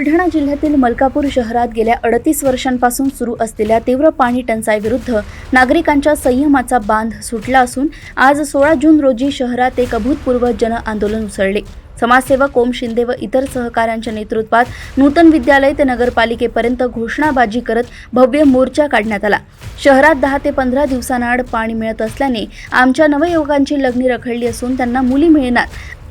बुलढाणा जिल्ह्यातील मलकापूर शहरात गेल्या 38 वर्षांपासून सुरू असलेल्या तीव्र पाणी टंचाईविरुद्ध नागरिकांच्या संयमाचा बांध सुटला असून आज 16 जून रोजी शहरात एक अभूतपूर्व जन आंदोलन उसळले। समाजसेवक ओम शिंदे व इतर सहकाऱ्यांच्या नेतृत्वात नूतन विद्यालय ते नगरपालिकेपर्यंत घोषणाबाजी करत भव्य मोर्चा काढण्यात आला। शहरात 10 ते 15 दिवसांआड पाणी मिळत असल्याने आमच्या नवयुवकांची लग्नी रखडली असून त्यांना मुली मिळेनात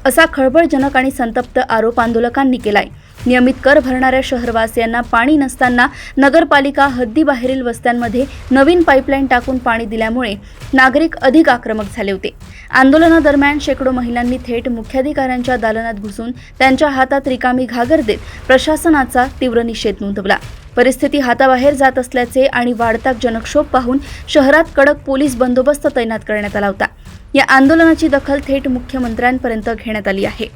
असा खळबळजनक आणि संतप्त आरोप आंदोलकांनी केलाय। नियमित कर भरणाऱ्या शहरवासियांना पाणी नसताना नगरपालिका हद्दीबाहेरील वस्त्यांमध्ये नवीन पाईपलाईन टाकून पाणी दिल्यामुळे नागरिक अधिक आक्रमक झाले होते। आंदोलनादरम्यान शेकडो महिलांनी थेट मुख्याधिकाऱ्यांच्या दालनात घुसून त्यांच्या हातात रिकामी घागर देत प्रशासनाचा तीव्र निषेध नोंदवला। परिस्थिती हाताबाहेर जात असल्याचे आणि वाढता जनक्षोभ पाहून शहरात कडक पोलीस बंदोबस्त तैनात करण्यात आला होता। या आंदोलनाची दखल थेट मुख्यमंत्र्यांपर्यंत घेण्यात आली आहे।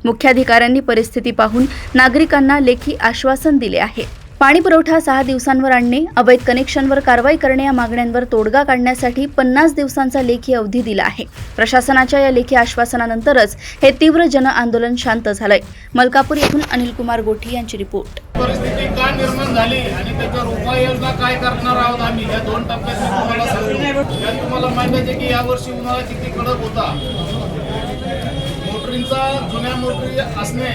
मुख्याधिकाऱ्यांनी परिस्थिती पाहून नागरिकांना लेखी आश्वासन दिले आहे। पाणी पुरवठा 6 दिवसांवर आणणे, अवैध कनेक्शनवर कारवाई करणे या मागण्यांवर तोडगा काढण्यासाठी 50 दिवसांचा लेखी अवधी दिला आहे। प्रशासनाच्या या लेखी आश्वासनानंतरच हे तीव्र जन आंदोलन शांत झालंय। मलकापूर येथून अनिल कुमार गोठी यांची रिपोर्ट। परिस्थिती का निर्माण झाली आणि त्याच्यावर उपाययोजना काय करणार आहोत आम्ही या 2 टप्प्यात मी तुम्हाला सांगतो। यात तुम्हाला माहिती आहे की यावर्षी उन्हाळा किती कडक होता। मोटरींचा जुन्या मोटरी असणे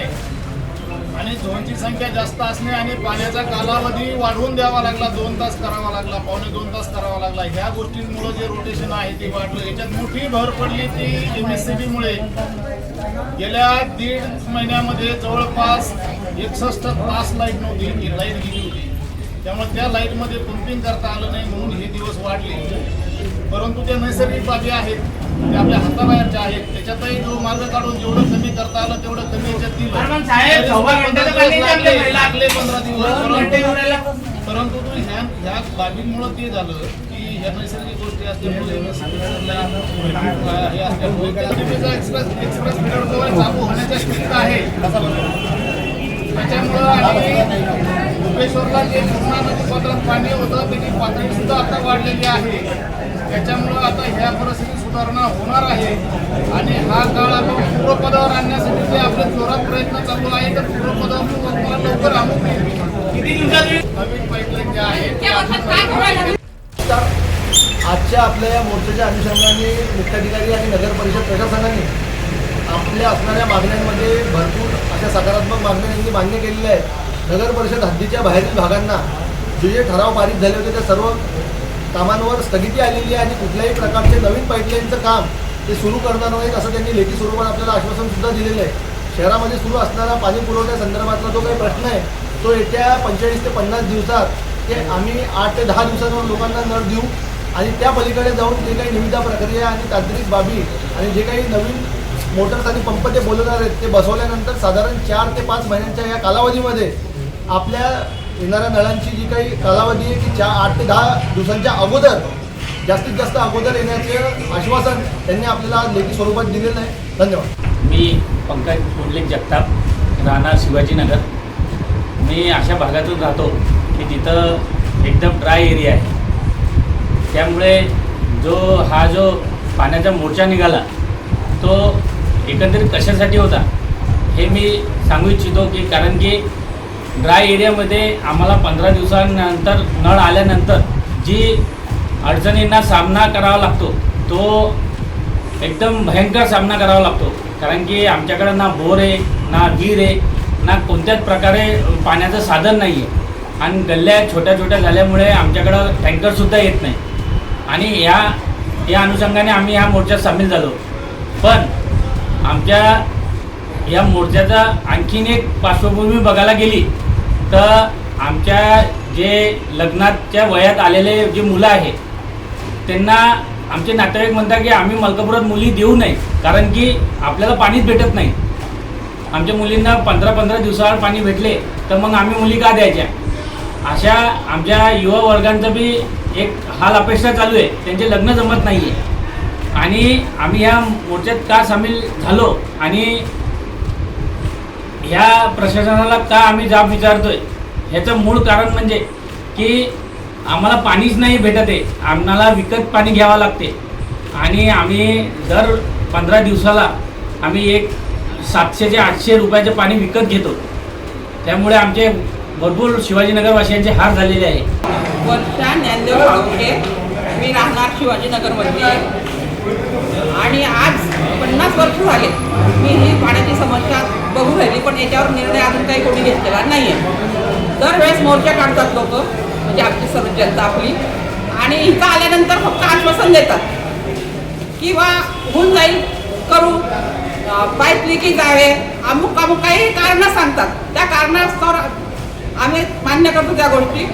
आणि झोनची संख्या जास्त असणे आणि पाण्याचा कालावधी वाढवून द्यावा लागला, 2 तास करावा लागला, पावणे 2 तास करावा लागला। ह्या गोष्टींमुळे जे रोटेशन आहे ते वाढलं। याच्यात मोठी भर पडली ती MSCBमुळे। गेल्या 1.5 महिन्यामध्ये जवळपास 61 तास लाईट नव्हती, लाईट गेली होती। त्यामुळे त्या लाईटमध्ये पंपिंग करता आलं नाही म्हणून हे दिवस वाढले। परंतु त्या नैसर्गिक बाबी आहेत, ते आपल्या हाताबाहेरच्या आहेत। त्याच्यातही जो मार्ग काढून जेवढं कमी करता आलं तेवढं कमी याच्यात दिलं। लागले 15 दिवस, परंतु ह्या बाबींमुळे ते झालं की ह्या नैसर्गिक गोष्टी असल्यामुळे एक्सप्रेस पीरियड चालू होण्याच्या स्थितीत आहे। त्याच्यामुळं आणि भुपेश्वरला जे पूर्णा नदीपात्रात पाणी होतं त्याची पातळी सुद्धा आता वाढलेली आहे। त्याच्यामुळं आता ह्या परिस्थितीत सुधारणा होणार आहे आणि हा काळ आपण पूर्वपदावर आणण्यासाठी जे आपले जोरात प्रयत्न चालू आहे तर पूर्वपदावर लवकर आणू। किती दिवसात नवीन पाईपलाईन ज्या आहेत आजच्या आपल्या या मोर्चाच्या अनुषंगाने मुख्याधिकारी आणि नगर परिषद प्रशासनाने आपल्या असणाऱ्या मागण्यांमध्ये भरपूर अशा सकारात्मक मागण्या यांनी मान्य केलेल्या आहेत। नगर परिषद हद्दीच्या बाहेरील भागांना जे ठराव पारित झाले होते त्या सर्व कामांवर स्थगिती आलेली आहे आणि कुठल्याही प्रकारचे नवीन पाईपलाईनचं काम ते सुरू करणार नाहीत असं त्यांनी लेखी स्वरूपात आपल्याला आश्वासन सुद्धा दिलेलं आहे। शहरामध्ये सुरू असणारा पाणी पुरवठ्यासंदर्भातला जो काही प्रश्न आहे तो येत्या 45 ते 50 दिवसात ते आम्ही 8 ते 10 दिवसांवर लोकांना नळ देऊ आणि त्या पलीकडे जाऊन जे काही निविदा प्रक्रिया आणि तांत्रिक बाबी आणि जे काही नवीन मोटर्स आणि पंप ते बोलवणार आहेत ते बसवल्यानंतर साधारण 4 ते 5 महिन्यांच्या या कालावधीमध्ये आपल्या येणाऱ्या नळांची जी काही कालावधी आहे की 8 ते 10 दिवसांच्या अगोदर जास्तीत जास्त अगोदर येण्याचे आश्वासन त्यांनी आपल्याला लेखी स्वरूपात दिलेलं आहे। धन्यवाद। मी पंकज पुंडलिक जगताप, राहणार शिवाजीनगर। मी अशा भागातून राहतो की तिथं एकदम ड्राय एरिया आहे। त्यामुळे जो पाण्याचा मोर्चा निघाला तो एकंदरीत कशासाठी होता हे मी सांगू इच्छितो की कारण की ड्राय एरियामध्ये आम्हाला 15 दिवसांनंतर नळ आल्यानंतर जी अडचणींना सामना करावा लागतो तो एकदम भयंकर सामना करावा लागतो। कारण की आमच्याकडं ना बोर आहे, ना विहीर आहे, ना कोणत्याच प्रकारे पाण्याचं साधन नाही आहे आणि गल्ल्या छोट्या छोट्या झाल्यामुळे आमच्याकडं टँकरसुद्धा येत नाही आणि या अनुषंगाने आम्ही ह्या मोर्चात सामील झालो। पण आमच्या या मोर्चाचा आणखीन एक पार्श्वभूमी बघायला गेली तर आमच्या जे लग्नाच्या वयात आलेले जे मुलं आहेत त्यांना आमचे नातेवाईक म्हणतात की आम्ही मलकापुरात मुली देऊ नये कारण की आपल्याला पाणीच भेटत नाही। आमच्या मुलींना 15-15 दिवसावर पाणी भेटले तर मग आम्ही मुली का द्यायच्या। अशा आमच्या युवा वर्गांचं बी एक हाल अपेक्षा चालू आहे, त्यांचे लग्न जमत नाही आहे आणि आम्ही ह्या मोर्चात का सामील झालो आणि ह्या प्रशासनाला का आम्ही जाब विचारतोय ह्याचं मूळ कारण म्हणजे की आम्हाला पाणीच नाही भेटत आहे, आम्हाला विकत पाणी घ्यावं लागते आणि आम्ही दर 15 दिवसाला आम्ही एक 700 ते 800 रुपयाचं पाणी विकत घेतो त्यामुळे आमचे भरपूर शिवाजीनगरवासियांचे हार झालेले आहे. वर्षा ज्ञानदेव फाळुंके, मी राहणार शिवाजीनगरमध्ये आणि आज 50 वर्ष झाले मी ही पाण्याची समस्या बघू राहिली, पण याच्यावर निर्णय अजून काही कोणी घेतलेला नाही आहे. दरवेळेस मोर्चा काढतात लोक, म्हणजे आमची सर्व जनता आपली, आणि इथं आल्यानंतर फक्त आश्वासन देतात की बा होऊन जाईल, करू, पाईप लिकी जावे, अमुक काही कारणं सांगतात. त्या कारणास्तव आम्ही मान्य करतो त्या गोष्टी,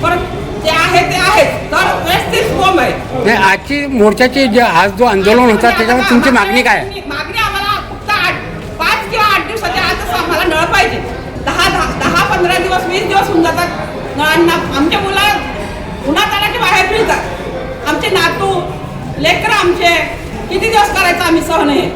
पण जे आहे ते आहेत. तर व्यवस्थित फॉर्म आहे. नाही, आजची मोर्चाची जे आज जो आंदोलन होता त्याच्यावर तुमची मागणी काय आहे? मागणी आम्हाला फक्त 5 किंवा 8 दिवसाच्या आतच आम्हाला नळ पाहिजे. 10-15 दिवस 20 दिवस होऊन जातात नळांना. आमच्या मुलं उन्हातानाचे बाहेर फिरतात. आमचे नातू लेकरं आमचे किती दिवस करायचं आम्ही सहन आहे.